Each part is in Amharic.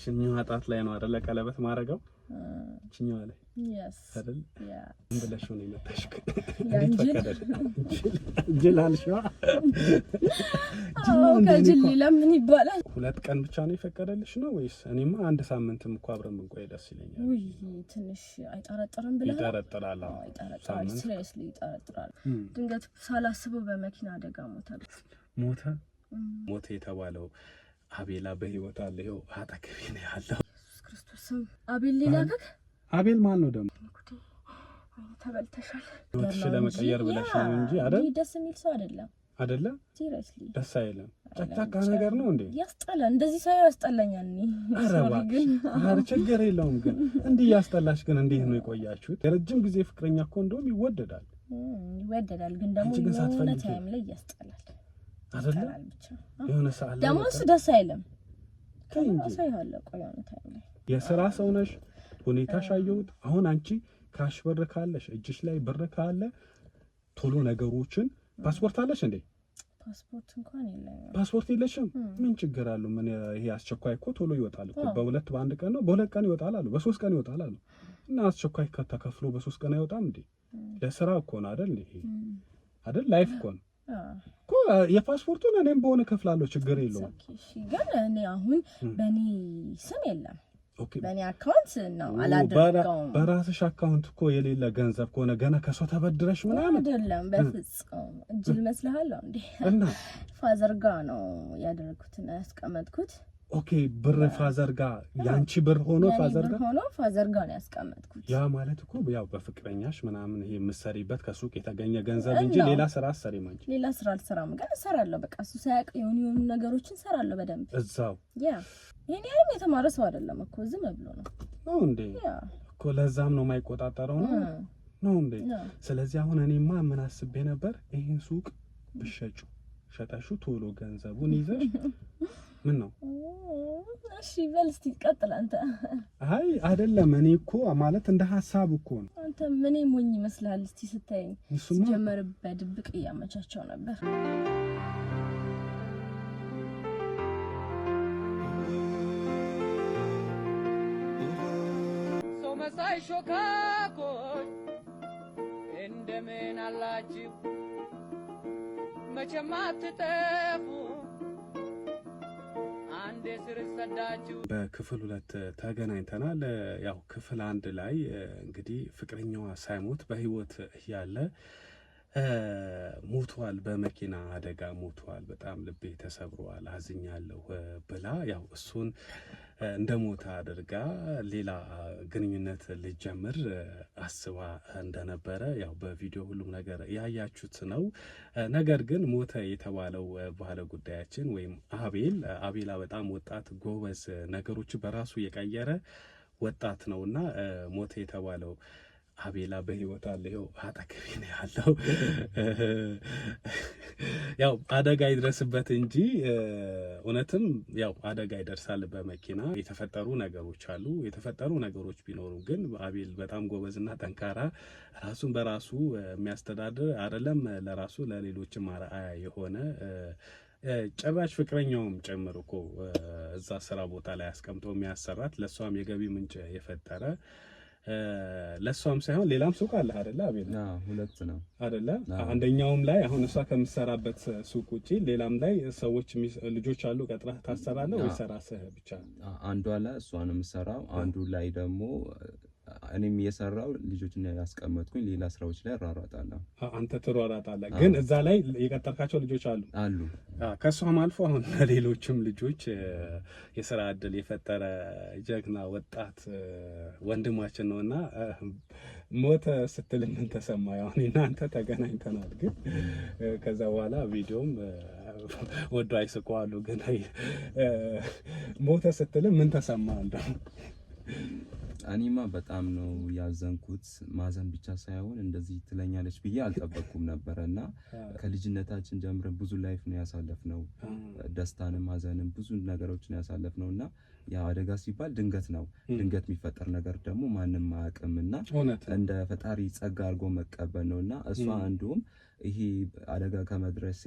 ሽኛዋ ጣት ላይ ነው አይደለ ቀለበት ማረጋው ሽኛዋ ላይ yes አይደል yeah እንብለሽ ነው የመጣሽ ጅላልሽዋ ከጅል ለምን ይባላል ሁለት ቀን ብቻ ነው የፈቀደልሽ ነው ወይስ እኔማ አንድ ሳምንትም እኮ አብረን ብንቆይ ደስ ይለኛል ውይ ትንሽ አይጣረጥርም ብለህ ይጣረጥራል አይጣረጥራል seriously ይጣረጥራል ድንገት ሳላስበው በመኪና አደጋ ሞተ የተባለው አቤላ በህይወት አለ ይኸው አጠገቤ ነው ያለው ኢየሱስ ክርስቶስ አቤል ሊላከክ አቤል ማን ነው ደግሞ ተበልተሻል ወጥሽ ለመቀየር ብለሽ ነው እንጂ አይደል ደስ የሚል ሰው አይደለም seriously ደስ አይልም ጨካካ ነገር ነው እንዴ ያስጠላ እንደዚህ ሳይው ያስጠላኛል አረ ችግር የለውም ግን እንዲህ ያስጠላሽ ግን እንዴት ነው የቆያችሁት የረጅም ጊዜ ፍቅረኛ እኮ እንደውም ይወደዳል ግን ደግሞ የሆነ ታይም ላይ ያስጠላል አይደል የሆነ ሰዓት ላይ ደግሞ ደስ አይልም ሳይሆን ቆያው ታይም ላይ የሥራ ሰው ነሽ ሁኔታሽ አየሁት አሁን አንቺ ካሽ ብር ካለሽ እጅሽ ላይ ብር ካለ ቶሎ ነገሮችን ፓስፖርት አለሽ እንዴ ፓስፖርት እንኳን የለኝም ፓስፖርት የለሽም ምን ችግር አለው ምን ይሄ አስቸኳይ እኮ ቶሎ ይወጣል እኮ በሁለት በአንድ ቀን ነው በሁለት ቀን ይወጣል አሉ በሶስት ቀን ይወጣል አሉ እና አስቸኳይ ከተከፍሎ በሶስት ቀን አይወጣም እንዴ ለሥራ እኮ ነው አይደል ይሄ አይደል ላይፍ እኮ ነው እኮ የፓስፖርቱን እኔም በሆነ ከፍላለሁ ችግር የለውም እሺ ግን እኔ አሁን በኔ ስም የለም በኔ አካውንት ነው አላደረገውም በራስሽ አካውንት እኮ የሌለ ገንዘብ ከሆነ ገና ከሰው ተበድረሽ ምናምን አይደለም በፍጹም እጅል መስልሃለሁ እንዴ እና ፋዘር ጋር ነው ያደረኩትና ያስቀመጥኩት ኦኬ ብር ፋዘር ጋር ያንቺ ብር ሆኖ ፋዘር ጋር ነው ያስቀመጥኩት ያ ማለት እኮ ያው በፍቅረኛሽ ምናምን ይሄ ምሰሪበት ከሱቅ የተገኘ ገንዘብ እንጂ ሌላ ስራ አሰሪም አንቺ ሌላ ስራ አልሰራም ግን እሰራለሁ በቃ እሱ ሳያውቅ የሆኑ ነገሮችን እሰራለሁ በደንብ እዛው ያ የኔ አይም የተማረ ሰው አይደለም እኮ ዝም ብሎ ነው እንዴ እኮ ለዛም ነው የማይቆጣጠረው ነው እንዴ ስለዚህ አሁን እኔማ ምን አስቤ ነበር ይሄን ሱቅ ብሸጩ ሸጣሹ ቶሎ ገንዘቡን ይዘሽ ምን ነው እሺ በልስቲ ቀጥል አንተ አይ አይደለም እኔ እኮ ማለት እንደ ሐሳብ እኮ ነው አንተ ምን ሞኝ ይመስላል እስቲ ስታይ ሲጀመር በድብቅ ያመቻቸው ነበር መሳይ ሾካኮች እንደምን አላችሁ መቼም አትጠፉ አንዴ ስር ሰዳችሁ በክፍል 2 ተገናኝተናል ያው ክፍል 1 ላይ እንግዲህ ፍቅረኛዋ ሳይሞት በህይወት ያለ ሞቷል በመኪና አደጋ ሞቷል በጣም ልቤ ተሰብሯል አዝኛለሁ ብላ ያው እሱን እንደሞታ አድርጋ ሌላ ግንኙነት ልጀምር አስባ እንደነበረ ያው በቪዲዮ ሁሉም ነገር ያያችሁት ነው ነገር ግን ሞተ የተባለው ባለ ጉዳያችን ወይም አቤላ በጣም ወጣት ጎበዝ ነገሮች በራሱ የቀየረ ወጣት ነውና ሞተ የተባለው አቤላ በህይወት አለ ይኸው አጠገቤ ነው ያለው ያው አደጋ ይድረስበት እንጂ እውነትም ያው አደጋ ይደርሳል በመኪና የተፈጠሩ ነገሮች ቢኖሩ ግን አቤል በጣም ጎበዝና ጠንካራ ራሱን በራሱ የሚያስተዳድር አይደለም ለራሱ ለሌሎችም አርአያ የሆነ ጭራሽ ፍቅረኛውም ጨምሮ እኮ እዛ ስራ ቦታ ላይ አስቀምጦ የሚያሰራት ለሷም የገቢ ምንጭ የፈጠረ ለሷም ሳይሆን ሌላም ሱቅ አለ አይደለ አቤል ሁለት ነው አይደለ አንደኛውም ላይ አሁን እሷ ከምትሰራበት ሱቅ ውጪ ሌላም ላይ ሰዎች ልጆች አሉ ቀጥራ ታሰራለህ ወይ ሰራሰህ ብቻ አንዷ ላይ እሷንም ሰራው አንዱ ላይ ደግሞ እኔም እየሰራው ልጆችን ያስቀመጥኩኝ ሌላ ስራዎች ላይ ራራጣለሁ አንተ ትሯራጣለህ ግን እዛ ላይ የቀጠርካቸው ልጆች አሉ ከሷም አልፎ አሁን ሌሎችም ልጆች የሥራ እድል የፈጠረ ጀግና ወጣት ወንድማችን ነውና ሞተ ስትል ምን ተሰማ ያው እናንተ ተገናኝተናል ግን ከዛ በኋላ ቪዲዮም ወዶ አይስቀዋሉ ግን ሞተ ስትል ምን ተሰማ እንደው እኔማ በጣም ነው ያዘንኩት። ማዘን ብቻ ሳይሆን እንደዚህ ትለኛለች ብዬ አልጠበቅኩም ነበርና ከልጅነታችን ጀምረን ብዙ ላይፍ ነው ያሳለፍነው። ደስታንም ማዘንም ብዙ ነገሮችን ያሳለፍነውና ያ አደጋ ሲባል ድንገት ነው። ድንገት የሚፈጠር ነገር ደግሞ ማንም አያውቅምና እንደ ፈጣሪ ጸጋ አድርጎ መቀበል ነውና እሷ አንዱም ይሄ አደጋ ከመድረሴ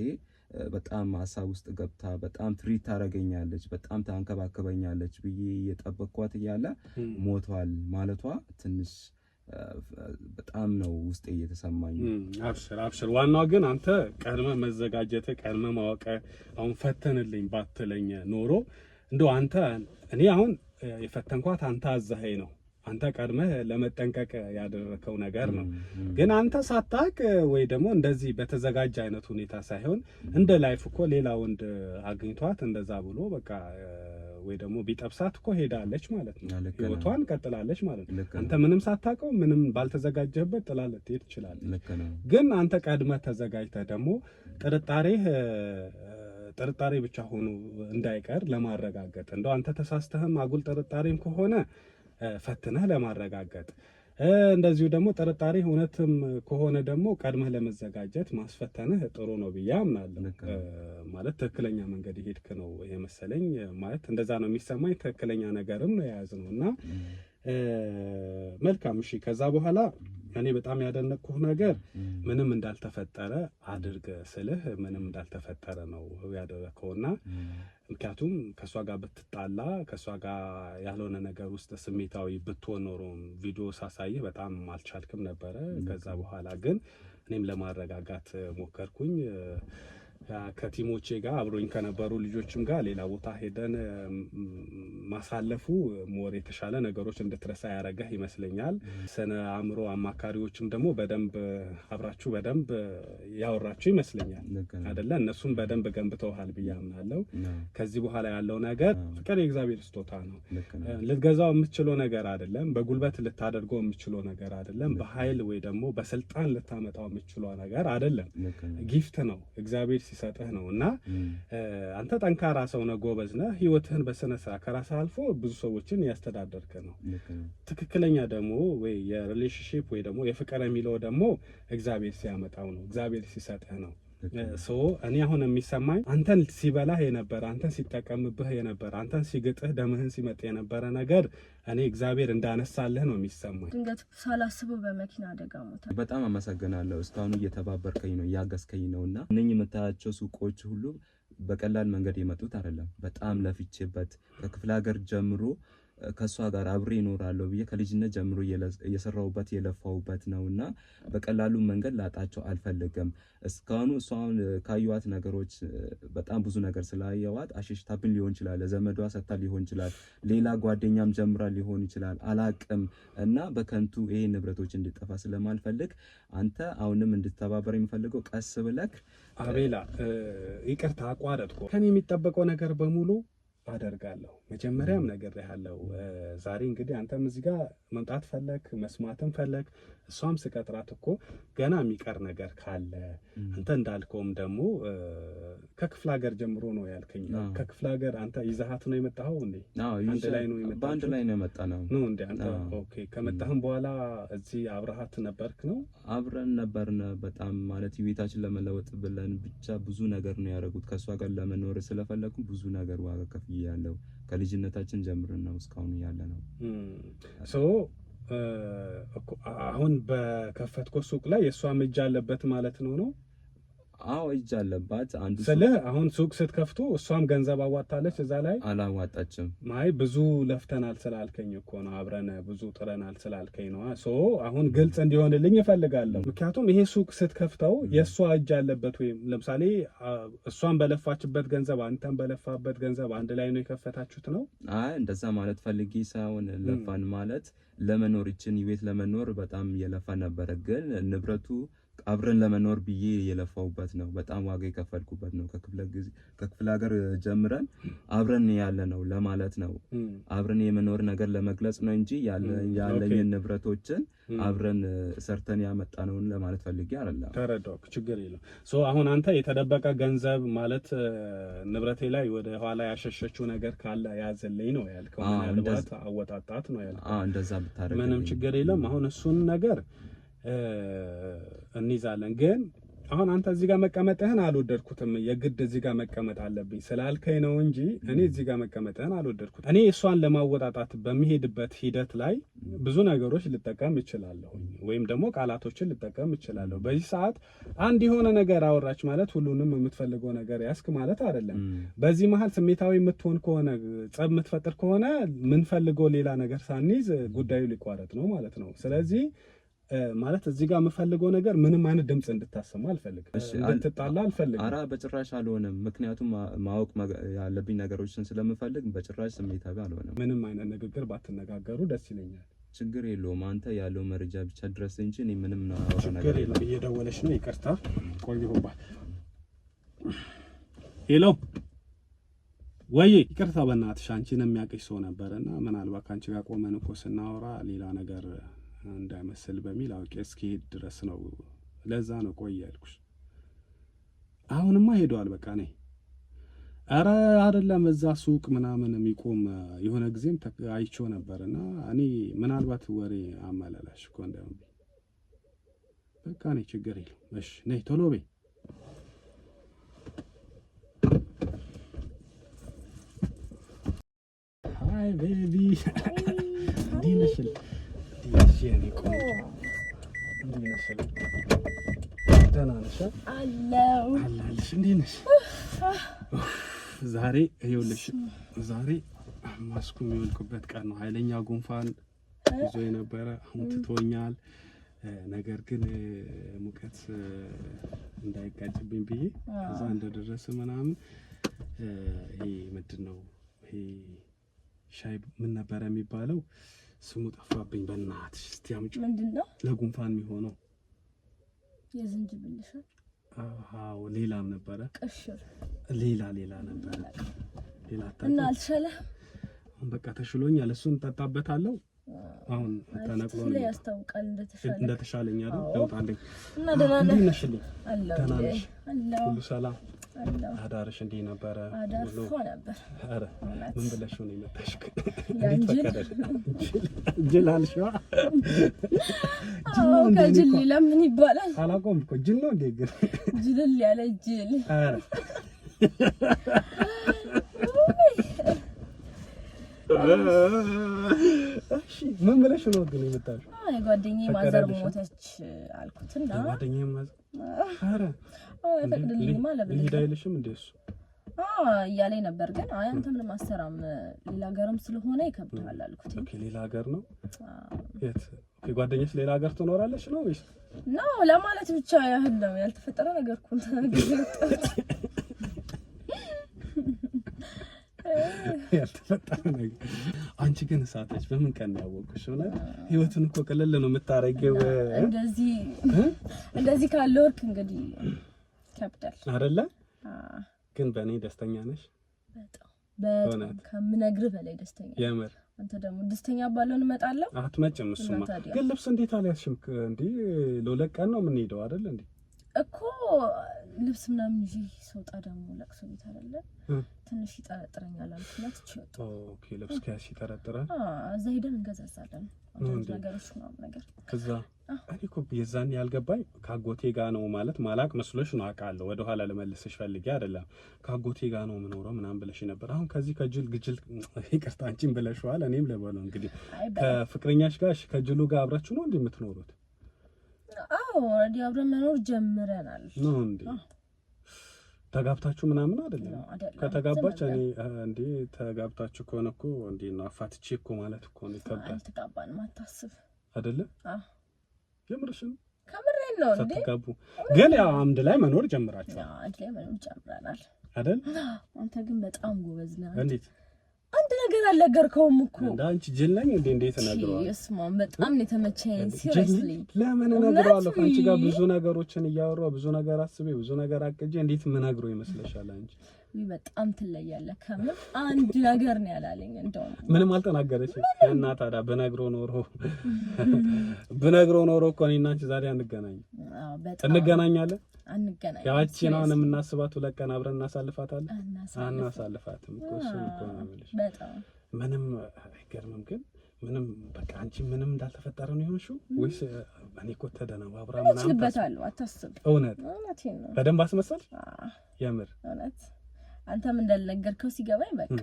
በጣም ሀሳብ ውስጥ ገብታ በጣም ትሪት ታደርገኛለች፣ በጣም ታንከባከበኛለች ብዬ እየጠበቅኳት እያለ ሞቷል ማለቷ ትንሽ በጣም ነው ውስጤ እየተሰማኝ። አብሽር። ዋናው ግን አንተ ቀድመ መዘጋጀት፣ ቀድመ ማወቅ። አሁን ፈተንልኝ ባትለኝ ኖሮ እንደው አንተ እኔ አሁን የፈተንኳት አንተ አዛኸኝ ነው። አንተ ቀድመህ ለመጠንቀቅ ያደረከው ነገር ነው። ግን አንተ ሳታቅ ወይ ደግሞ እንደዚህ በተዘጋጀ አይነት ሁኔታ ሳይሆን እንደ ላይፍ እኮ ሌላ ወንድ አግኝቷት እንደዛ ብሎ በቃ ወይ ደግሞ ቢጠብሳት እኮ ሄዳለች ማለት ነው። ህይወቷን ቀጥላለች ማለት ነው። አንተ ምንም ሳታቀው ምንም ባልተዘጋጀህበት ጥላለት ትሄድ ትችላለች። ግን አንተ ቀድመህ ተዘጋጅተህ ደግሞ ጥርጣሬ ብቻ ሆኖ እንዳይቀር ለማረጋገጥ እንደው አንተ ተሳስተህም አጉል ጥርጣሬም ከሆነ ፈትነህ ለማረጋገጥ እንደዚሁ ደግሞ ጥርጣሬ እውነትም ከሆነ ደግሞ ቀድመህ ለመዘጋጀት ማስፈተንህ ጥሩ ነው ብዬ አምናለሁ። ማለት ትክክለኛ መንገድ ይሄድክ ነው የመሰለኝ። ማለት እንደዛ ነው የሚሰማኝ። ትክክለኛ ነገርም ነው የያዝነው እና መልካም። እሺ ከዛ በኋላ እኔ በጣም ያደነቅኩህ ነገር ምንም እንዳልተፈጠረ አድርገ ስልህ ምንም እንዳልተፈጠረ ነው ያደረከውና ምክንያቱም ከሷ ጋር ብትጣላ ከሷ ጋር ያልሆነ ነገር ውስጥ ስሜታዊ ብትሆን ኖሮ ቪዲዮ ሳሳይህ በጣም አልቻልክም ነበረ። ከዛ በኋላ ግን እኔም ለማረጋጋት ሞከርኩኝ። ከቲሞቼ ጋር አብሮኝ ከነበሩ ልጆችም ጋር ሌላ ቦታ ሄደን ማሳለፉ ሞር የተሻለ ነገሮች እንድትረሳ ያረጋህ ይመስለኛል። ስነ አእምሮ አማካሪዎችም ደግሞ በደንብ አብራችሁ በደንብ ያወራችሁ ይመስለኛል አይደለ? እነሱም በደንብ ገንብተውሃል ብዬ አምናለሁ። ከዚህ በኋላ ያለው ነገር ፍቅር የእግዚአብሔር ስጦታ ነው። ልትገዛው የምትችለው ነገር አይደለም። በጉልበት ልታደርገው የምትችለው ነገር አይደለም። በኃይል ወይ ደግሞ በስልጣን ልታመጣው የምትችለው ነገር አይደለም። ጊፍት ነው እግዚአብሔር ሲሰጥህ ነው እና አንተ ጠንካራ ሰው ነህ፣ ጎበዝ ነህ። ህይወትህን በስነ ስርዓት ከራስህ አልፎ ብዙ ሰዎችን ያስተዳደርክ ነው። ትክክለኛ ደግሞ ወይ የሪሌሽንሺፕ ወይ ደግሞ የፍቅር የሚለው ደግሞ እግዚአብሔር ሲያመጣው ነው፣ እግዚአብሔር ሲሰጥህ ነው። እኔ አሁን የሚሰማኝ አንተን ሲበላህ የነበረ አንተን ሲጠቀምብህ የነበረ አንተን ሲግጥህ ደምህን ሲመጥ የነበረ ነገር እኔ እግዚአብሔር እንዳነሳልህ ነው የሚሰማኝ። ድንገት ሳላስበው በመኪና አደጋ ሞተ። በጣም አመሰግናለሁ። እስካሁን እየተባበርከኝ ነው፣ እያገዝከኝ ነውና እነኚህ የምታያቸው ሱቆች ሁሉ በቀላል መንገድ የመጡት አይደለም። በጣም ለፍቼበት ከክፍለ ሀገር ጀምሮ ከሷ ጋር አብሬ እኖራለሁ ብዬ ከልጅነት ጀምሮ እየሰራሁበት የለፋሁበት ነውና በቀላሉ መንገድ ላጣቸው አልፈልግም። እስካሁን እሷን ካዩዋት ነገሮች በጣም ብዙ ነገር ስላየዋት አሸሽታብን ሊሆን ይችላል፣ ለዘመዷ ሰጥታ ሊሆን ይችላል፣ ሌላ ጓደኛም ጀምራ ሊሆን ይችላል፣ አላቅም እና በከንቱ ይሄ ንብረቶች እንዲጠፋ ስለማልፈልግ አንተ አሁንም እንድትተባበር የሚፈልገው ቀስ ብለክ። አቤላ ይቅርታ አቋረጥኩ። ከኔ የሚጠበቀው ነገር በሙሉ አደርጋለሁ። መጀመሪያም ነግሬሃለሁ። ዛሬ እንግዲህ አንተም እዚህ ጋር መምጣት ፈለክ መስማትም ፈለክ፣ እሷም ስቀጥራት እኮ ገና የሚቀር ነገር ካለ አንተ እንዳልከውም ደግሞ ከክፍለ ሀገር ጀምሮ ነው ያልከኝ። ከክፍለ ሀገር አንተ ይዘሃት ነው የመጣኸው እንዴ? አንድ ላይ ነው የመጣኸው? በአንድ ላይ ነው የመጣነው ነው እንዴ? አንተ ኦኬ። ከመጣህም በኋላ እዚህ አብረሃት ነበርክ ነው? አብረን ነበርን። በጣም ማለት ቤታችን ለመለወጥ ብለን ብቻ ብዙ ነገር ነው ያደረጉት። ከሷ ጋር ለመኖር ስለፈለኩ ብዙ ነገር ዋጋ ከፍያለሁ። ከልጅነታችን ጀምረን ነው እስካሁን ያለ ነው። አሁን በከፈትኮ ሱቅ ላይ የእሷም እጅ አለበት ማለት ነው? አዎ እጅ አለባት። አንዱ ስልህ አሁን ሱቅ ስትከፍቱ እሷም ገንዘብ አዋጣለች እዛ ላይ? አላዋጣችም። ማይ ብዙ ለፍተናል ስላልከኝ እኮ ነው፣ አብረን ብዙ ጥረናል ስላልከኝ ነው። አሁን ግልጽ እንዲሆንልኝ እፈልጋለሁ። ምክንያቱም ይሄ ሱቅ ስትከፍተው የእሷ እጅ አለበት ወይም ለምሳሌ እሷን በለፋችበት ገንዘብ አንተን በለፋበት ገንዘብ አንድ ላይ ነው የከፈታችሁት ነው? አይ እንደዛ ማለት ፈልጌ ሳይሆን ለፋን ማለት ለመኖር ይችን ቤት ለመኖር በጣም የለፋ ነበረ። ግን ንብረቱ አብረን ለመኖር ብዬ የለፋውበት ነው። በጣም ዋጋ የከፈልኩበት ነው። ከክፍለ ሀገር ጀምረን አብረን ያለ ነው ለማለት ነው። አብረን የመኖር ነገር ለመግለጽ ነው እንጂ ያለኝን ንብረቶችን አብረን ሰርተን ያመጣነውን ለማለት ፈልጌ አይደለም። ተረዳው። ችግር የለም። አሁን አንተ የተደበቀ ገንዘብ ማለት ንብረቴ ላይ ወደ ኋላ ያሸሸችው ነገር ካለ ያዘልኝ ነው ያልከው። ምናልባት አወጣጣት ነው ያልከው። እንደዛ ብታረግ ምንም ችግር የለም። አሁን እሱን ነገር እንይዛለን። ግን አሁን አንተ እዚህ ጋር መቀመጥህን አልወደድኩትም። የግድ እዚህ ጋር መቀመጥ አለብኝ ስላልከኝ ነው እንጂ እኔ እዚህ ጋር መቀመጥህን አልወደድኩትም። እኔ እሷን ለማወጣጣት በሚሄድበት ሂደት ላይ ብዙ ነገሮች ልጠቀም እችላለሁ፣ ወይም ደግሞ ቃላቶችን ልጠቀም እችላለሁ። በዚህ ሰዓት አንድ የሆነ ነገር አወራች ማለት ሁሉንም የምትፈልገው ነገር ያስክ ማለት አይደለም። በዚህ መሀል ስሜታዊ የምትሆን ከሆነ ጸብ የምትፈጥር ከሆነ ምንፈልገው ሌላ ነገር ሳንይዝ ጉዳዩ ሊቋረጥ ነው ማለት ነው። ስለዚህ ማለት እዚህ ጋር የምፈልገው ነገር ምንም አይነት ድምጽ እንድታሰማ አልፈልግም፣ እንድትጣላ አልፈልግም። አራ በጭራሽ አልሆነም። ምክንያቱም ማወቅ ያለብኝ ነገሮችን ስለምፈልግ በጭራሽ ስሜታዊ አልሆነም። ምንም አይነት ንግግር ባትነጋገሩ ደስ ይለኛል። ችግር የለውም። አንተ ያለው መረጃ ብቻ ድረስ እንጂ እኔ ምንም ነው ችግር የለም። እየደወለች ነው። ይቅርታ ቆየሁባት። ሄሎ ወይ ይቅርታ፣ በእናትሽ አንቺን የሚያውቅሽ ሰው ነበርና ምናልባት አንቺ ጋር ቆመን እኮ ስናወራ ሌላ ነገር እንዳይመስል በሚል አውቄ እስኪሄድ ድረስ ነው። ለዛ ነው ቆይ ያልኩሽ። አሁንማ ሄዷል። በቃ ነኝ። አረ አይደለም እዛ ሱቅ ምናምን የሚቆም የሆነ ጊዜም አይቼው ነበርና እኔ ምናልባት ወሬ አመላላሽ እኮ እንዳይሆን በቃ ነኝ። ችግር የለም። እሺ ነይ ቶሎ በይ። ሃይ ቤቢ ዲነሽል ዛሬ ይኸውልሽ፣ ዛሬ ማስኩ የሚወልቅበት ቀን ነው። ኃይለኛ ጉንፋን ይዞ የነበረ አሁን ትቶኛል። ነገር ግን ሙቀት እንዳይጋጭብኝ ብዬ እዛ እንደደረሰ ምናምን ይሄ ምንድን ነው ይሄ ሻይ ምን ነበረ የሚባለው? ስሙ ጠፋብኝ። በእናትሽ እስቲ አምጪ። ምንድነው? ለጉንፋን የሚሆነው የዝንጅብል ሻይ። አዎ ሌላም ነበረ። ቅሽር ሌላ ነበረ። ሌላ እና አልተሻለህ? አሁን በቃ ተሽሎኛል። እሱን ጠጣበታለሁ። አሁን ተነቅሎ ነው ያስታውቃል እንደተሻለኝ አይደል? ለውጥ አለኝ። እና ደህና ነሽ? ደህና ነሽ? ሁሉ ሰላም? አዳርሽ እንዴ ነበረ? አዳርፎ ነበር። አረ ምን ብለሽ ነው የመጣሽ? ጅል አልሽዋ? ከጅል ለምን ይባላል? አላውቀውም እኮ ጅል ነው እንዴ? ግን ጅል ያለ ጅል። አረ እሺ ምን ብለሽ ነው ግን የመጣሽ? አይ ጓደኛዬ ማዘር ሞተች አልኩትና ጓደኛዬ ማዘር አረ ፈቅድልኝ ማለት ነው። ሊሄድ አይልሽም እንዴ እሱ? እያለኝ ነበር። ግን አይ አንተ ምንም አሰራም ሌላ ሀገርም ስለሆነ ይከብዳል አልኩት። ኦኬ ሌላ ሀገር ነው? የት? ኦኬ ጓደኛሽ ሌላ ሀገር ትኖራለች ነው ወይስ? ነው ለማለት ብቻ ያህል ነው። ያልተፈጠረ ነገር እኮ ያልተፈጠረ ነገር። አንቺ ግን እሳተች በምን ቀን ነው ያወቅሽ? ማለት ህይወትን እኮ ቀለል ነው የምታረጊው። እንደዚህ ካለ ወርክ እንግዲህ ይከብዳል አይደለ? ግን በእኔ ደስተኛ ነሽ? በጣም ከምነግርህ በላይ ደስተኛ። የምር አንተ ደግሞ ደስተኛ ባልሆን እመጣለሁ። አትመጭም። እሱማ ግን ልብስ እንዴት አልያዝሽም እንዴ? ለሁለት ቀን ነው የምንሄደው አይደል እንዴ? እኮ ልብስ ምናምን ይዤ ስወጣ ደግሞ ለቅሶ ቤት አይደለ ትንሽ ይጠረጥረኛል አልኩና ትችይወጣ። ኦኬ ልብስ ከያዝሽ ይጠረጥራል። እዛ ሄደን እንገዛዛለን ነገሮች ምናምን ነገር ከዛ እኔ እኮ የዛን ያልገባኝ ካጎቴ ጋር ነው ማለት ማላቅ መስሎሽ ነው። አውቃለሁ ወደ ኋላ ልመልስሽ ፈልጌ አይደለም። ካጎቴ ጋር ነው የምኖረው ምናምን ብለሽ ነበር። አሁን ከዚህ ከጅል ይቅርታ አንቺን ብለሽዋል። እኔም ልበለው እንግዲህ ከፍቅረኛሽ ጋር ከጅሉ ጋር አብራችሁ ነው እንዴ የምትኖሩት? አዎ ኦልሬዲ አብረን መኖር ጀምረናል ነው እንዴ? ተጋብታችሁ ምናምን አይደለም? ከተጋባች እኔ እንዴ ተጋብታችሁ ከሆነ እኮ እንዴ ነው አፋትቼ እኮ ማለት እኮ ነው። ይከብዳል። ተጋባን ማታስብ አይደለ? አዎ የምርሽን ከምሬን ነው እንዴ? ተጋቡ ግን ያው አምድ ላይ መኖር ጀምራችኋል? አንድ ላይ መኖር ጀምረናል አይደል? አንተ ግን በጣም ጎበዝ ነህ። እንዴት አንድ ነገር ለምን አልነገርከውም እኮ እንዳንቺ ጅል ነኝ እንዴት እነግረዋለሁ? እስማ በጣም ነው የተመቸኝ ሲሪየስሊ። ለምን እነግረዋለሁ? ከአንቺ ጋር ብዙ ነገሮችን እያወራሁ ብዙ ነገር አስቤ ብዙ ነገር አቅጄ እንዴት ምነግረው ይመስልሻል አንቺ? በጣም ትለያለህ ከምር። አንድ ነገር ነው ያላለኝ እንደው ምንም አልተናገረችም። እና ታዲያ ብነግረው ኖሮ እኮ እኔና አንቺ ዛሬ አንገናኝ። እንገናኛለን ያቺ ነው የምናስባት ሁለት ቀን አብረን እናሳልፋታለን። አናሳልፋትም እኮ እሱን እኮ ነው የምልሽ። ምንም አይገርምም ግን ምንም በቃ አንቺ ምንም እንዳልተፈጠረ ነው የሆንሽው ወይስ እኔ እኮ ተደናባብራ ምናምን አስልበታለሁ። አታስብ። እውነቴን ነው። በደንብ አስመሰልሽ? የምር እውነት አንተም እንዳልነገርከው ሲገባኝ በቃ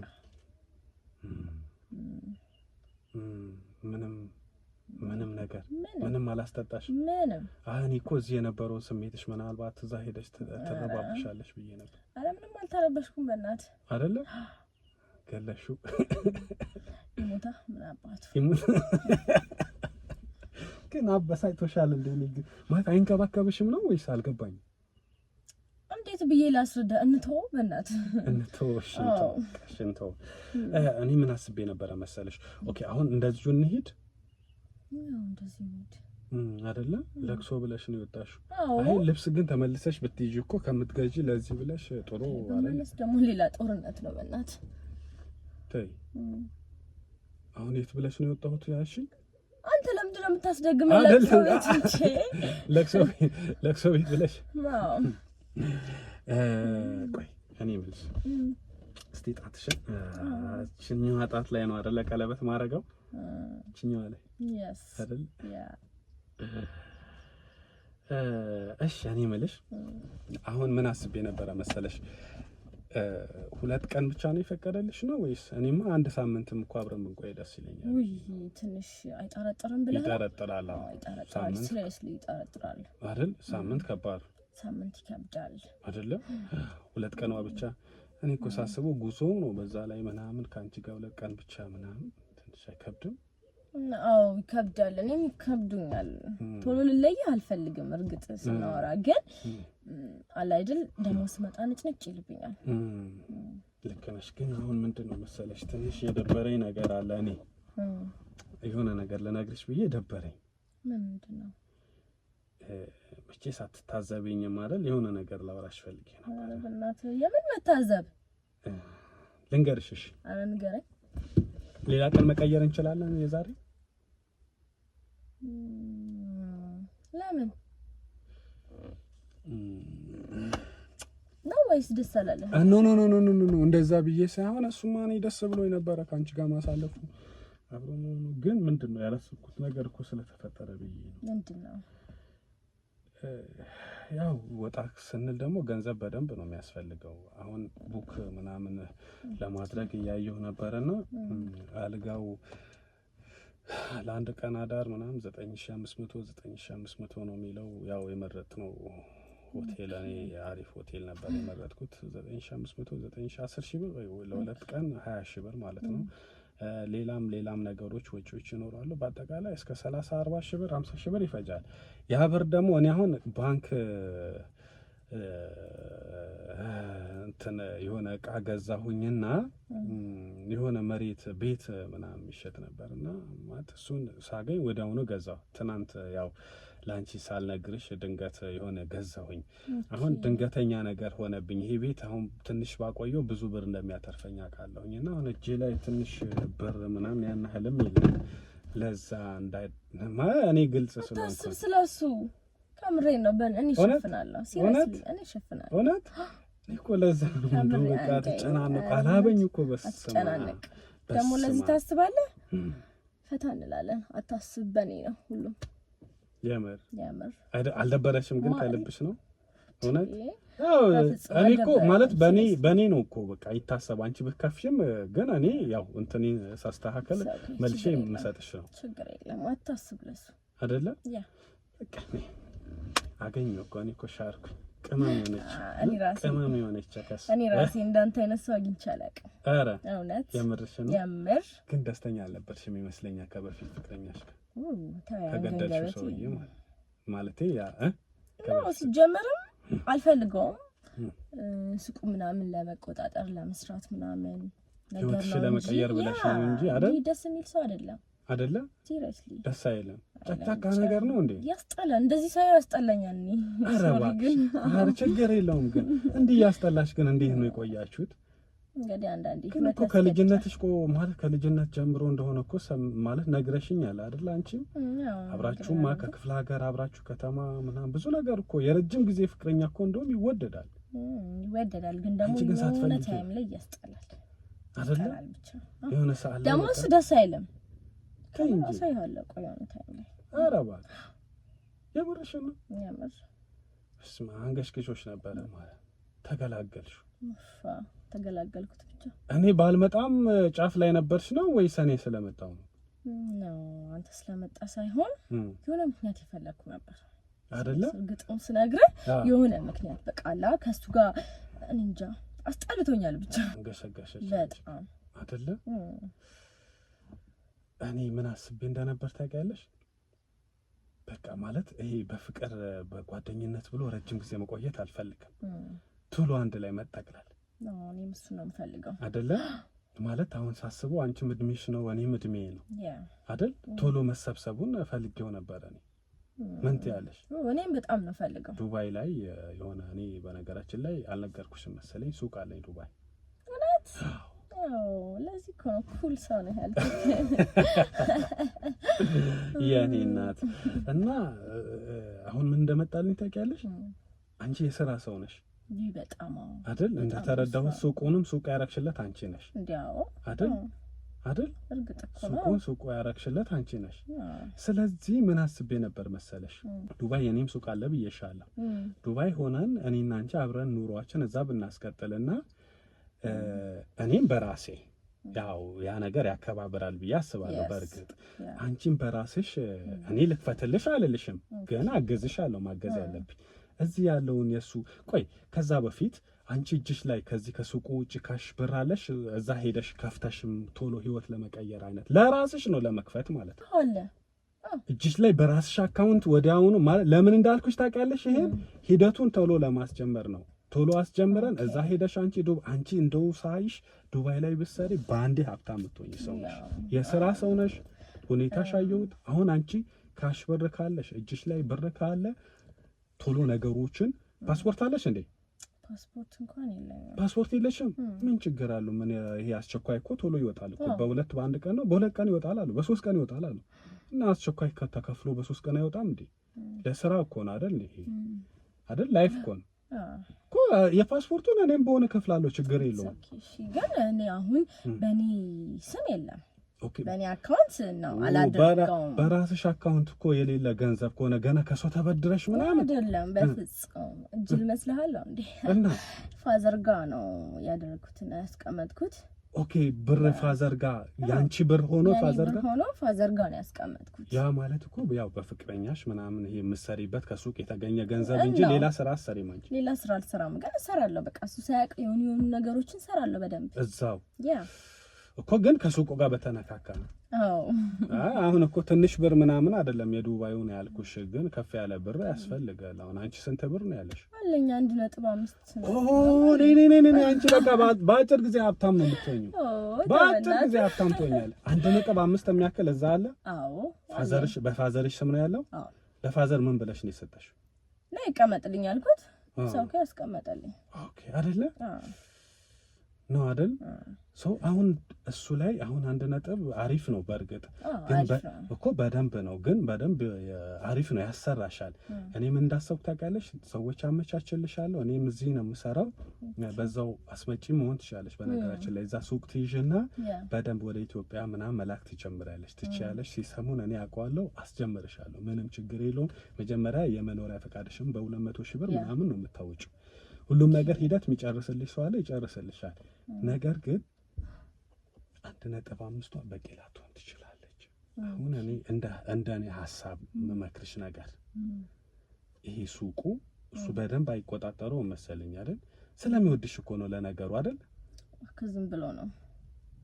ምንም ነገር ምንም አላስጠጣሽ? ምንም እኔ እኮ እዚህ የነበረውን ስሜትሽ ምናልባት እዛ ሄደሽ ትረባብሻለሽ ብዬ ነበር። አረ ምንም አልተረበሽኩም በእናትህ አይደለ ገለሹ ይሞታ ምን አባቱ ግን አበሳጭቶሻል እንዴ? ማለት አይንከባከብሽም ነው ወይስ አልገባኝም። እንዴት ብዬ ላስረዳ? እንተው በእናትህ እንተው። እኔ ምን አስቤ ነበረ መሰለሽ? ኦኬ አሁን እንደዚሁ እንሂድ አይደለ? ለቅሶ ብለሽ ነው የወጣሽው። አይ ልብስ ግን ተመልሰሽ ብትይጂ እኮ ከምትገዢ ለዚህ ብለሽ ጥሩ አይደል? ደግሞ ሌላ ጦርነት ነው በእናትህ። ተይ አሁን የት ብለሽ ነው የወጣሁት ያልሽኝ? አንተ ለምንድን ነው የምታስደግመው? ለቅሶ ቤት ብለሽ ቆይ እኔ የምልሽ እስቲ ጣትሽን እችኛዋ ጣት ላይ ነው አይደለ ቀለበት ማድረገው? እችኛዋ ላይ አይደል? እሺ እኔ የምልሽ አሁን ምን አስቤ ነበረ መሰለሽ? 2 ቀን ብቻ ነው የፈቀደልሽ ነው ወይስ? እኔማ 1 ሳምንትም እኮ አብረን ብንቆይ ደስ ይለኛል። ውይ ትንሽ አይጠረጥርም ብለህ? ይጠረጥራል። ሳምንት ሲሪየስሊ ይጠረጥራል አይደል? ሳምንት ከባድ ሳምንት ይከብዳል አይደለ? 2 ቀኗ ብቻ እኔ እኮ ሳስበው ጉዞ ነው በዛ ላይ ምናምን ከአንቺ ጋር 2 ቀን ብቻ ምናምን ትንሽ አይከብድም? አዎ ይከብዳል። እኔም ይከብዱኛል። ቶሎ ልለይህ አልፈልግም። እርግጥ ስናወራ ግን አለ አይደል ደግሞ ስመጣ ንጭንጭ ይልብኛል። ልክ ነሽ። ግን አሁን ምንድነው መሰለሽ ትንሽ የደበረኝ ነገር አለ። እኔ የሆነ ነገር ልነግርሽ ብዬ ደበረኝ። ምንድነው? መቼ ሳትታዘብኝ ማለት የሆነ ነገር ላወራሽ ፈልጌ ነበር። ኧረ በእናትህ የምን መታዘብ? ልንገርሽ። እሺ ኧረ ንገረኝ። ሌላ ቀን መቀየር እንችላለን የዛሬ? ለምን ነው ወይስ ደስ አላለህ? ኖ እንደዛ ብዬ ሳይሆን እሱማ እኔ ደስ ብሎኝ ነበረ ከአንቺ ጋር ማሳለፉ አብሮ ነው። ግን ምንድነው ያላሰብኩት ነገር እኮ ስለተፈጠረ ብዬ ነው። ምንድነው? ያው ወጣ ስንል ደግሞ ገንዘብ በደንብ ነው የሚያስፈልገው። አሁን ቡክ ምናምን ለማድረግ እያየሁ ነበርና አልጋው ለአንድ ቀን አዳር ምናምን 9500 ነው የሚለው። ያው የመረጥነው ሆቴል እኔ አሪፍ ሆቴል ነበር የመረጥኩት። 9500 10 ሺህ ብር ወይ ለ2 ቀን 20 ሺህ ብር ማለት ነው። ሌላም ነገሮች ወጪዎች ይኖራሉ። በአጠቃላይ እስከ 30-40 ሺህ ብር 50 ሺህ ብር ይፈጃል። ያ ብር ደግሞ እኔ አሁን ባንክ እንትን የሆነ እቃ ገዛሁኝና የሆነ መሬት ቤት ምናምን ይሸጥ ነበርና ማለት እሱን ሳገኝ ወዲያውኑ ገዛሁ። ትናንት ያው ላንቺ ሳልነግርሽ ድንገት የሆነ ገዛሁኝ። አሁን ድንገተኛ ነገር ሆነብኝ። ይሄ ቤት አሁን ትንሽ ባቆየው ብዙ ብር እንደሚያተርፈኝ አውቃለሁኝና አሁን እጄ ላይ ትንሽ ብር ምናምን ያን ያህልም የለም። ለዛ እኔ ግልጽ ስለሆንኩ ስለሱ ከምሬን ነው። እኔ እሸፍናለሁ። ሲሪየስሊ እኔ እሸፍናለሁ። እውነት እኮ ለዛ ነው እንደው በቃ ተጨናነቅ አላበኝ እኮ በስመ አብ። ደግሞ ለዚህ ታስባለህ? ፈታ እንላለን። አታስብ። በኔ ነው ሁሉም። የምር አልደበረሽም? ግን ከልብሽ ነው? እውነት እኔ እኮ ማለት በኔ ነው እኮ በቃ ይታሰብ። አንቺ ብትከፍሽም ግን እኔ ያው እንትኔ ሳስተካከል መልሼ የምሰጥሽ ነው። ችግር የለም። አታስብ ለሱ አይደለ? በቃ አገኘሁ እኮ እኔ እኮ ሻርኩኝ። ቅመም የሆነች እኔ ራሴ እንዳንተ አይነት ሰው አግኝቼ አላውቅም። ኧረ እውነት የምርሽ ነው? የምር ግን ደስተኛ አልነበርሽም ይመስለኛል ከበፊት ፍቅረኛሽ ጋር ከገደልሽው ሰውዬ ማለቴ ያ ነው። ሲጀመርም አልፈልገውም። ሱቁ ምናምን ለመቆጣጠር ለመስራት ምናምን ህይወትሽ ለመቀየር ብለሽ ነው እንጂ አይደል? ደስ የሚል ሰው አይደለም ሲሪየስሊ ደስ አይልም። ጨካካ ነገር ነው እንዴ? ያስጠላል። እንደዚህ ሳይው ያስጠላኛል። ኧረ ችግር የለውም ግን እንዲህ ያስጠላሽ ግን እንዴት ነው የቆያችሁት? እንግዲህ አንዳንዴ ግን እኮ ከልጅነትሽ ማለት ከልጅነት ጀምሮ እንደሆነ እኮ ማለት ነግረሽኛል አይደል? አንቺም አብራችሁማ ከክፍለ ሀገር አብራችሁ ከተማ ምናምን ብዙ ነገር እኮ የረጅም ጊዜ ፍቅረኛ እኮ እንደውም ይወደዳል ግን ደግሞ የሆነ ታይም ላይ ያስጠላል አይደል? የሆነ ሰዓት ላይ ደግሞ እሱ ደስ አይልም። ሳይሆን ቆየው ታይም ላይ ኧረ እባክሽ የምርሽ ነው? የምር እስማ አንገሽግሾሽ ነበረ ማለት ተገላገልሽ? ተገላገልኩት ብቻ። እኔ ባልመጣም ጫፍ ላይ ነበርሽ ነው ወይስ እኔ ስለመጣው ነው? አንተ ስለመጣ ሳይሆን የሆነ ምክንያት የፈለኩ ነበር አይደለ? ግጥም ስነግርህ የሆነ ምክንያት በቃላ ከሱ ጋር እንጃ አስጠልቶኛል ብቻ። አንገሽግሾሽ በጣም አይደለ? እኔ ምን አስቤ እንደነበር ታውቂያለሽ? በቃ ማለት ይሄ በፍቅር በጓደኝነት ብሎ ረጅም ጊዜ መቆየት አልፈልግም። ቶሎ አንድ ላይ መጠቅላል እኔም እሱ ነው የምፈልገው አይደለ? ማለት አሁን ሳስበው አንቺም እድሜሽ ነው እኔም እድሜ ነው አይደል? ቶሎ መሰብሰቡን ፈልጌው ነበር። እኔ ምን ትያለሽ? እኔም በጣም ነው ፈልገው። ዱባይ ላይ የሆነ እኔ በነገራችን ላይ አልነገርኩሽም መሰለኝ ሱቅ አለኝ ዱባይ። እውነት? ለዚህ እኮ ነው ኩል ሰው ነው ያልኩት የኔ እናት። እና አሁን ምን እንደመጣልኝ ታውቂያለሽ? አንቺ የሥራ ሰው ነሽ በጣም አይደል? እንደተረዳሁት ሱቁንም ሱቅ ያረክሽለት አንቺ ነሽ አይደል? እርግጥ እኮ ሱቁ ያረክሽለት አንቺ ነሽ። ስለዚህ ምን አስቤ ነበር መሰለሽ? ዱባይ የኔም ሱቅ አለ ብዬሻለሁ። ዱባይ ሆነን እኔና አንቺ አብረን ኑሯችን እዛ ብናስቀጥልና እኔም በራሴ ያው ያ ነገር ያከባብራል ብዬ አስባለሁ። በእርግጥ አንቺም በራስሽ እኔ ልክፈትልሽ አልልሽም፣ ግን አገዝሻለሁ ማገዝ ያለብኝ እዚህ ያለውን የሱ ቆይ ከዛ በፊት አንቺ እጅሽ ላይ ከዚህ ከሱቁ ውጪ ካሽ ብር አለሽ? እዛ ሄደሽ ከፍተሽም ቶሎ ህይወት ለመቀየር አይነት ለራስሽ ነው ለመክፈት ማለት ነው አለ እጅሽ ላይ በራስሽ አካውንት ወዲያውኑ ማለት ለምን እንዳልኩሽ ታውቂያለሽ? ይሄ ሂደቱን ቶሎ ለማስጀመር ነው። ቶሎ አስጀምረን እዛ ሄደሽ አንቺ እንደው ሳይሽ ዱባይ ላይ ብትሰሪ ባንዴ ሀብታም የምትሆኚ ሰው ነሽ። የሥራ ሰው ነሽ። ሁኔታሽ አየሁት። አሁን አንቺ ካሽ ብር ካለሽ እጅሽ ላይ ብር ካለ ቶሎ ነገሮችን ፓስፖርት አለሽ እንዴ? ፓስፖርት እንኳን የለኝም። ፓስፖርት የለሽም? ምን ችግር አለው? ምን ይሄ አስቸኳይ እኮ ቶሎ ይወጣል እኮ በአንድ ቀን ነው በሁለት ቀን ይወጣል አሉ በሶስት ቀን ይወጣል አሉ። እና አስቸኳይ ከተከፍሎ በሶስት ቀን አይወጣም እንዴ? ለስራ እኮ ነው አይደል? ይሄ አይደል ላይፍ እኮ ነው እኮ የፓስፖርቱን እኔም በሆነ ከፍላለሁ ችግር የለውም። እሺ ግን እኔ አሁን በእኔ ስም የለም በእኔ አካውንት ነው አላደረገውም። በራስሽ አካውንት እኮ የሌለ ገንዘብ ከሆነ ገና ከሰው ተበድረሽ ምናምን አይደለም። በፍጹም እጅል መስልሃለሁ እንዴ? እና ፋዘር ጋር ነው ያደረኩትና ያስቀመጥኩት። ኦኬ ብር ፋዘር ጋር ያንቺ ብር ሆኖ ፋዘር ጋር ነው ያስቀመጥኩት። ያ ማለት እኮ ያው በፍቅረኛሽ ምናምን ይሄ የምትሰሪበት ከሱቅ የተገኘ ገንዘብ እንጂ ሌላ ስራ አትሰሪም አንቺ። ሌላ ስራ አልሰራም፣ ግን እሰራለሁ። በቃ እሱ ሳያውቅ የሆኑ ነገሮችን እሰራለሁ በደንብ እዛው እኮ ግን ከሱቁ ጋር በተነካካ ነው። አሁን እኮ ትንሽ ብር ምናምን አይደለም የዱባዩ ነው ያልኩሽ፣ ግን ከፍ ያለ ብር ያስፈልጋል። አሁን አንቺ ስንት ብር ነው ያለሽ? አለኝ 1.5 ነው። ነይ አንቺ በቃ በአጭር ጊዜ ሀብታም ነው የምትሆኚው። በአጭር ጊዜ ሀብታም ትሆኛለሽ። 1.5 የሚያክል እዛ አለ። በፋዘርሽ ስም ነው ያለው። ለፋዘር ምን ብለሽ ነው የሰጠሽው? ላይ ይቀመጥልኝ አልኩት። ሰው ያስቀመጠልኝ። ኦኬ አይደለ ነው አይደል? ሰው አሁን እሱ ላይ አሁን 1 አሪፍ ነው። በእርግጥ ግን እኮ በደንብ ነው፣ ግን በደንብ አሪፍ ነው ያሰራሻል። እኔ ምን እንዳሰብኩ ታውቂያለሽ? ሰዎች አመቻችልሻለሁ። እኔም እዚህ ነው የምሰራው፣ በዛው አስመጪ መሆን ትችላለሽ። በነገራችን ላይ እዛ ሱቅ ትይዥና በደንብ ወደ ኢትዮጵያ ምናምን መላክ ትጀምሪያለሽ። ትችያለሽ። ሲሰሙን እኔ አውቀዋለሁ፣ አስጀምርሻለሁ። ምንም ችግር የለውም። መጀመሪያ የመኖሪያ ፈቃድሽም በ200 ሺህ ብር ምናምን ነው የምታወጪው። ሁሉም ነገር ሂደት የሚጨርስልሽ ሰው አለ፣ ይጨርስልሻል። ነገር ግን 1.5 በቂ ላትሆን ትችላለች። አሁን እኔ እንደኔ ሀሳብ መመክርሽ ነገር ይሄ ሱቁ እሱ በደንብ አይቆጣጠረውም መሰለኝ አይደል? ስለሚወድሽ እኮ ነው ለነገሩ አይደል? ዝም ብሎ ነው።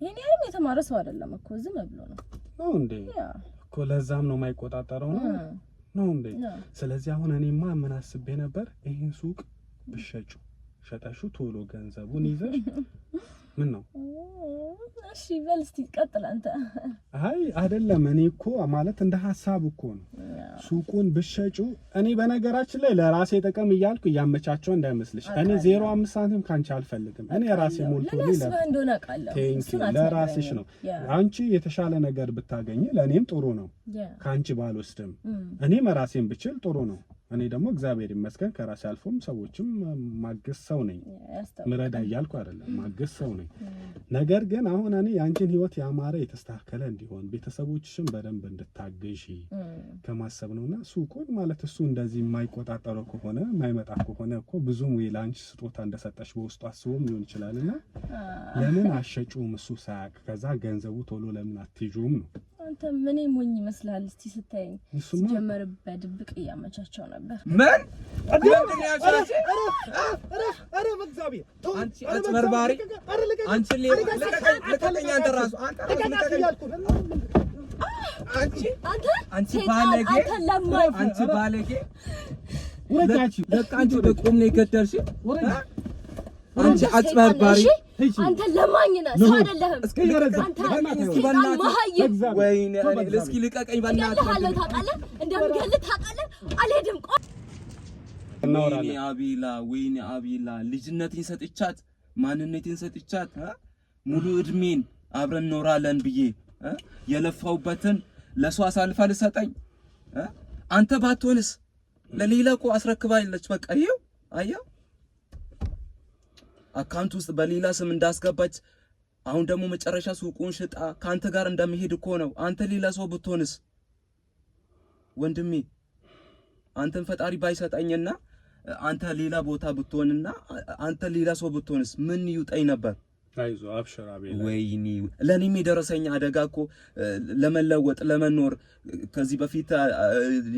ይሄን የተማረ ሰው አይደለም እኮ ዝም ብሎ ነው እንዴ? እኮ ለዛም ነው የማይቆጣጠረው ነው እንዴ? ስለዚህ አሁን እኔማ ምን አስቤ ነበር፣ ይሄን ሱቅ ብሸጩ ሸጠሹ ቶሎ ገንዘቡን ይዘሽ ምን ነው? እሺ በል እስቲ ቀጥል አንተ። አይ አይደለም እኔ እኮ ማለት እንደ ሐሳብ እኮ ነው ሱቁን ብሸጩ። እኔ በነገራችን ላይ ለራሴ ጥቅም እያልኩ ያመቻቸው እንዳይመስልሽ። እኔ 0.5 ሳንቲም ካንቺ አልፈልግም። እኔ ራሴ ሞልቶልኝ ለራስሽ ነው። አንቺ የተሻለ ነገር ብታገኝ ለኔም ጥሩ ነው። ካንቺ ባልወስድም እኔ መራሴን ብችል ጥሩ ነው። እኔ ደግሞ እግዚአብሔር ይመስገን ከራሴ አልፎም ሰዎችም ማገዝ ሰው ነኝ። ምረዳ እያልኩ አይደለም፣ ማገዝ ሰው ነኝ። ነገር ግን አሁን እኔ ያንቺን ህይወት ያማረ የተስተካከለ እንዲሆን ቤተሰቦችሽም በደንብ እንድታገዢ ከማሰብ ነውና ሱቁን ማለት እሱ እንደዚህ የማይቆጣጠረው ከሆነ የማይመጣ ከሆነ እኮ ብዙም ወይ ላንቺ ስጦታ እንደሰጠሽ በውስጡ አስቦም ሊሆን ይችላልና ለምን አሸጩም እሱ ሳያቅ ከዛ ገንዘቡ ቶሎ ለምን አትይጁም ነው። አንተ ምን ሞኝ ይመስላል? እስቲ ስታየኝ ጀመር በድብቅ እያመቻቸው ነበር። ምን እንደምን ያሻሽ? አረ በእግዚአብሔር አንቺ አጭበርባሪ! አንቺ ለቀቀኝ! አንተ ራሱ አንቺ ባለጌ! ወራጅ ለካ አንቺ በቁም ነው የገደልሽ። አንቺ አጭበርባሪ! አንተ ለማኝና ሰው አይደለህም። አንተ ወይኔ እስኪ ልቀቀኝ በእናትህ። ታውቃለህ እንደምገልህ ታውቃለህ። አልሄድም። ወይኔ አቤላ ልጅነቴን ሰጥቻት ማንነቴን ሰጥቻት ሙሉ እድሜን አብረን ኖራለን ብዬ የለፋውበትን ለሷ አሳልፋ ልሰጠኝ? አንተ ባትሆንስ ለሌላ እኮ አስረክባለች። በቃ ይሄው አየው አካውንት ውስጥ በሌላ ስም እንዳስገባች። አሁን ደግሞ መጨረሻ ሱቁን ሽጣ ካንተ ጋር እንደምሄድ እኮ ነው። አንተ ሌላ ሰው ብትሆንስ ወንድሜ? አንተን ፈጣሪ ባይሰጠኝና አንተ ሌላ ቦታ ብትሆንና አንተ ሌላ ሰው ብትሆንስ ምን ይውጣኝ ነበር? አይዞ አብሽር አቤላ። ወይኔ ለኔም የደረሰኝ አደጋ እኮ ለመለወጥ ለመኖር ከዚህ በፊት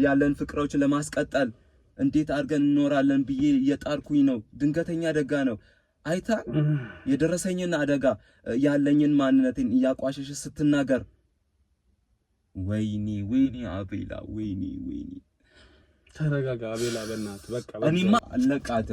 ያለን ፍቅሮች ለማስቀጠል እንዴት አድርገን እንኖራለን ብዬ እየጣርኩኝ ነው። ድንገተኛ አደጋ ነው። አይታ የደረሰኝን አደጋ ያለኝን ማንነቴን እያቋሸሽ ስትናገር ወይኔ አቤላ ወይኔ። ተረጋጋ አቤላ በእናትህ በቃ እኔማ አለቃትም።